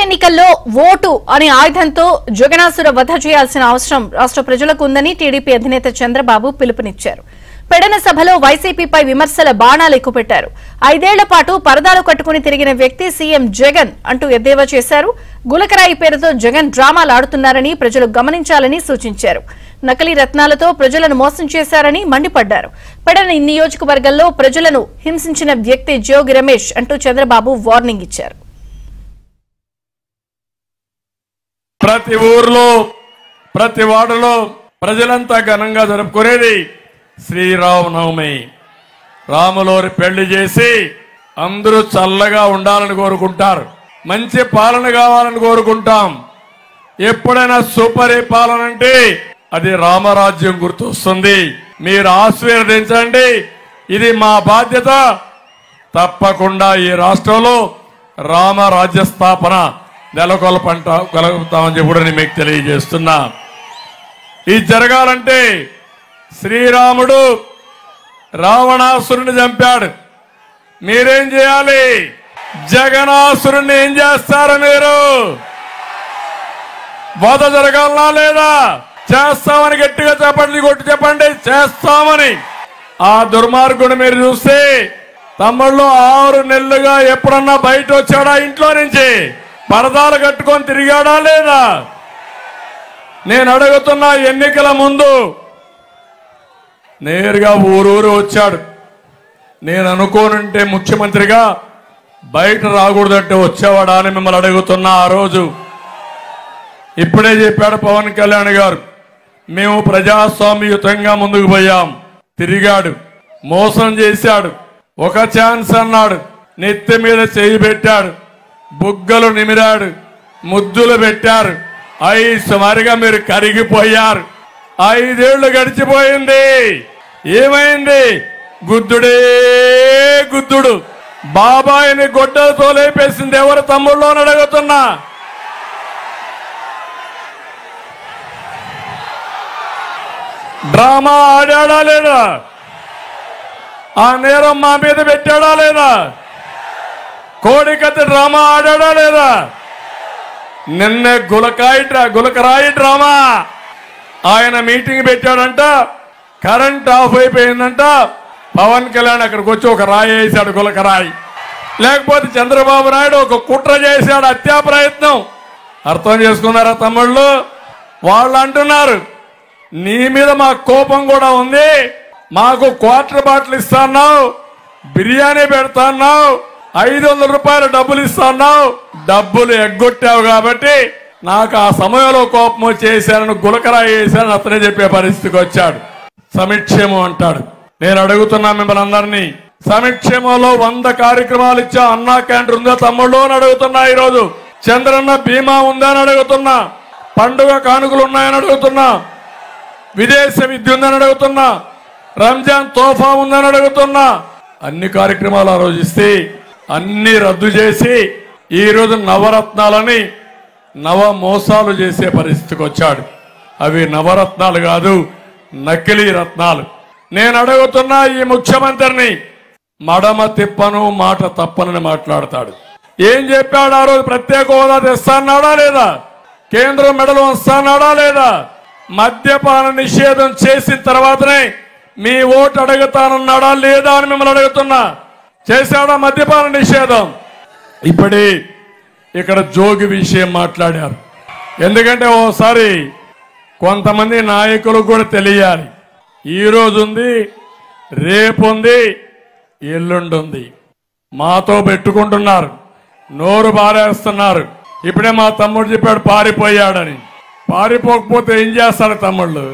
ఎన్నికల్లో ఓటు అనే ఆయుధంతో జగనాసుర వధ చేయాల్సిన అవసరం రాష్ట్ర ప్రజలకు ఉందని టీడీపీ అధినేత చంద్రబాబు పిలుపునిచ్చారు. పెడన సభలో వైసీపీపై విమర్శల బాణాలు ఎక్కుపెట్టారు. 5 ఏళ్ల పాటు పరదాలు కట్టుకుని తిరిగిన వ్యక్తి సీఎం జగన్ అంటూ ఎద్దేవా చేశారు. గులకరాయి పేరుతో జగన్ డ్రామాలు ఆడుతున్నారని ప్రజలు గమనించాలని సూచించారు. నకిలీ రత్నాలతో ప్రజలను మోసం చేశారని మండిపడ్డారు. పెడన నియోజకవర్గంలో ప్రజలను హింసించిన వ్యక్తి జోగి రమేష్ అంటూ చంద్రబాబు వార్నింగ్ ఇచ్చారు. ప్రతి ఊర్లో ప్రతి వార్డులో ప్రజలంతా ఘనంగా జరుపుకునేది శ్రీరామనవమి. రాములోని పెళ్లి చేసి అందరూ చల్లగా ఉండాలని కోరుకుంటారు. మంచి పాలన కావాలని కోరుకుంటాం. ఎప్పుడైనా సుపరిపాలన అంటే అది రామరాజ్యం గుర్తొస్తుంది. మీరు ఆశీర్వదించండి, ఇది మా బాధ్యత. తప్పకుండా ఈ రాష్ట్రంలో రామరాజ్య స్థాపన నెలకొల్పగలుగుతామని చెప్పి మీకు తెలియజేస్తున్నా. ఇది జరగాలంటే శ్రీరాముడు రావణాసురుని చంపాడు. మీరేం చేయాలి? జగనాసురుణ్ణి ఏం చేస్తారు? మీరు వధ జరగాలనా లేదా? చేస్తామని గట్టిగా చెప్పండి, కొట్టి చెప్పండి, చేస్తామని. ఆ దుర్మార్గుడు మీరు చూస్తే తమ్ముళ్ళు 6 నెలలుగా ఎప్పుడన్నా బయట వచ్చాడా? ఇంట్లో నుంచి పరదాలు కట్టుకొని తిరిగాడా లేదా? నేను అడుగుతున్నా, ఎన్నికల ముందు నేరుగా ఊరూరు వచ్చాడు. నేను అనుకోనుంటే ముఖ్యమంత్రిగా బయట రాకూడదంటే వచ్చేవాడా అని మిమ్మల్ని అడుగుతున్నా. ఆ రోజు ఇప్పుడే చెప్పాడు పవన్ కళ్యాణ్ గారు, మేము ప్రజాస్వామ్యయుతంగా ముందుకు పోయాం. తిరిగాడు, మోసం చేశాడు, ఒక ఛాన్స్ అన్నాడు, నెత్తి మీద చేయి పెట్టాడు, బుగ్గలు నిమిరాడు, ముద్దులు పెట్టారు. సుమారుగా మీరు కరిగిపోయారు. 5 ఏళ్లు గడిచిపోయింది. ఏమైంది? గుద్దుడే గుద్దుడు. బాబాయిని గొడ్డలతో లేపేసింది ఎవరు తమ్ముళ్ళు అని అడుగుతున్నా. డ్రామా ఆడాడా లేదా? ఆ నేరం మా మీద పెట్టాడా లేదా? కోడికత్తి డ్రామా ఆడాడా లేదా? నిన్న గులకరాయి డ్రామా. ఆయన మీటింగ్ పెట్టాడంట, కరెంట్ ఆఫ్ అయిపోయిందంట. పవన్ కళ్యాణ్ అక్కడికి వచ్చి ఒక రాయి వేశాడు, గులకరాయి. లేకపోతే చంద్రబాబు నాయుడు ఒక కుట్ర చేశాడు, హత్యా ప్రయత్నం. అర్థం చేసుకున్నారా తమ్ముళ్ళు? వాళ్ళు అంటున్నారు, నీ మీద మాకు కోపం కూడా ఉంది, మాకు క్వార్టర్ బాటిల్ ఇస్తాన్నావు, బిర్యానీ పెడతాన్నావు, 500 రూపాయలు డబ్బులు ఇస్తాన్నావు, డబ్బులు ఎగ్గొట్టావు కాబట్టి నాకు ఆ సమయంలో కోపం చేశానని గులకరాయి వేశానని అతనే చెప్పే పరిస్థితికి వచ్చాడు. సంక్షేమం అంటాడు. నేను అడుగుతున్నా మిమ్మల్ని అందరినీ, సంక్షేమంలో 100 కార్యక్రమాలు ఇచ్చా. అన్నా క్యాంటీన్ ఉందా తమ్ముళ్ళు అని అడుగుతున్నా. ఈరోజు చంద్రన్న బీమా ఉందా అని అడుగుతున్నా. పండుగ కానుకలు ఉన్నాయని అడుగుతున్నా. విదేశ విద్య ఉందని అడుగుతున్నా. రంజాన్ తోఫా ఉందని అడుగుతున్నా. అన్ని కార్యక్రమాలు ఆ రోజు ఇస్తే అన్ని రద్దు చేసి ఈరోజు నవరత్నాలని నవ మోసాలు చేసే పరిస్థితికి వచ్చాడు. అవి నవరత్నాలు కాదు, నకిలీ రత్నాలు. నేను అడుగుతున్నా ఈ ముఖ్యమంత్రిని, మడమ తిప్పను మాట తప్పనని మాట్లాడతాడు. ఏం చెప్పాడు ఆ రోజు? ప్రత్యేక హోదా తెస్తాన్నాడా లేదా? కేంద్రం మెడలు వస్తానాడా లేదా? మద్యపాన నిషేధం చేసిన తర్వాతనే మీ ఓటు అడుగుతానన్నాడా లేదా అని మిమ్మల్ని అడుగుతున్నా. చేశాడా మద్యపాన నిషేధం? ఇప్పుడే ఇక్కడ జోగి విషయం మాట్లాడారు. ఎందుకంటే ఓసారి కొంతమంది నాయకులకు కూడా తెలియాలి, ఈరోజు ఉంది, రేపు ఉంది, ఎల్లుండి ఉంది. మాతో పెట్టుకుంటున్నారు, నోరు బారేస్తున్నారు. ఇప్పుడే మా తమ్ముడు చెప్పాడు పారిపోయాడని. పారిపోకపోతే ఏం చేస్తాడు తమ్ముళ్ళు?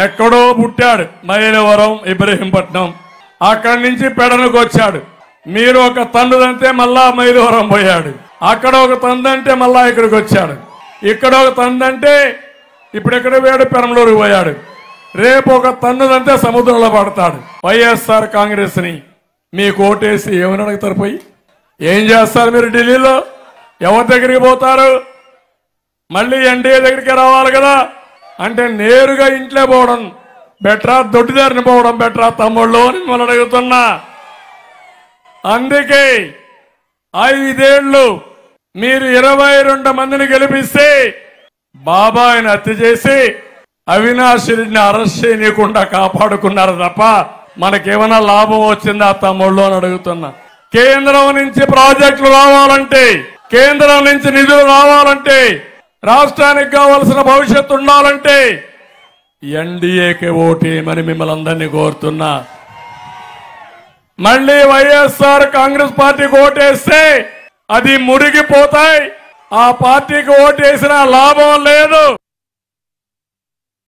ఎక్కడో పుట్టాడు, మైలవరం, ఇబ్రహీంపట్నం, అక్కడి నుంచి పెడనకు వచ్చాడు. మీరు ఒక తండ్రిదంటే మళ్ళా మైలవరం పోయాడు. అక్కడ ఒక తందంటే మళ్ళా ఇక్కడికి వచ్చాడు. ఇక్కడ ఒక తందంటే ఇప్పుడు ఎక్కడ పోయాడు? పెరంలూరుకు పోయాడు. రేపు ఒక తన్నుదంటే సముద్రంలో పడతాడు. వైఎస్ఆర్ కాంగ్రెస్ ని మీకు ఓటేసి ఏమని అడుగుతారు? పోయి ఏం చేస్తారు మీరు? ఢిల్లీలో ఎవరి దగ్గరికి పోతారు? మళ్ళీ ఎన్డీఏ దగ్గరికి రావాలి కదా. అంటే నేరుగా ఇంట్లో పోవడం బెటరా, దొడ్డిదారిని పోవడం బెటరా తమ్ముళ్ళు అని మిమ్మల్ని అడుగుతున్నా. అందుకే 5 ఏళ్లు మీరు 22 మందిని గెలిపిస్తే బాబాయిని హత్య చేసి అవినాష్ రెడ్డిని అరెస్ట్ చేయకుండా కాపాడుకున్నారు తప్ప మనకేమైనా లాభం వచ్చిందా తమ్ముళ్ళు అని అడుగుతున్నా. కేంద్రం నుంచి ప్రాజెక్టులు రావాలంటే, కేంద్రం నుంచి నిధులు రావాలంటే, రాష్ట్రానికి కావలసిన భవిష్యత్తు ఉండాలంటే ఎన్డీఏకి ఓటేయమని మిమ్మల్ని అందరినీ కోరుతున్నా. మళ్ళీ వైఎస్ఆర్ కాంగ్రెస్ పార్టీకి ఓటేస్తే అది మురిగిపోతాయి. ఆ పార్టీకి ఓటేసిన లాభం లేదు.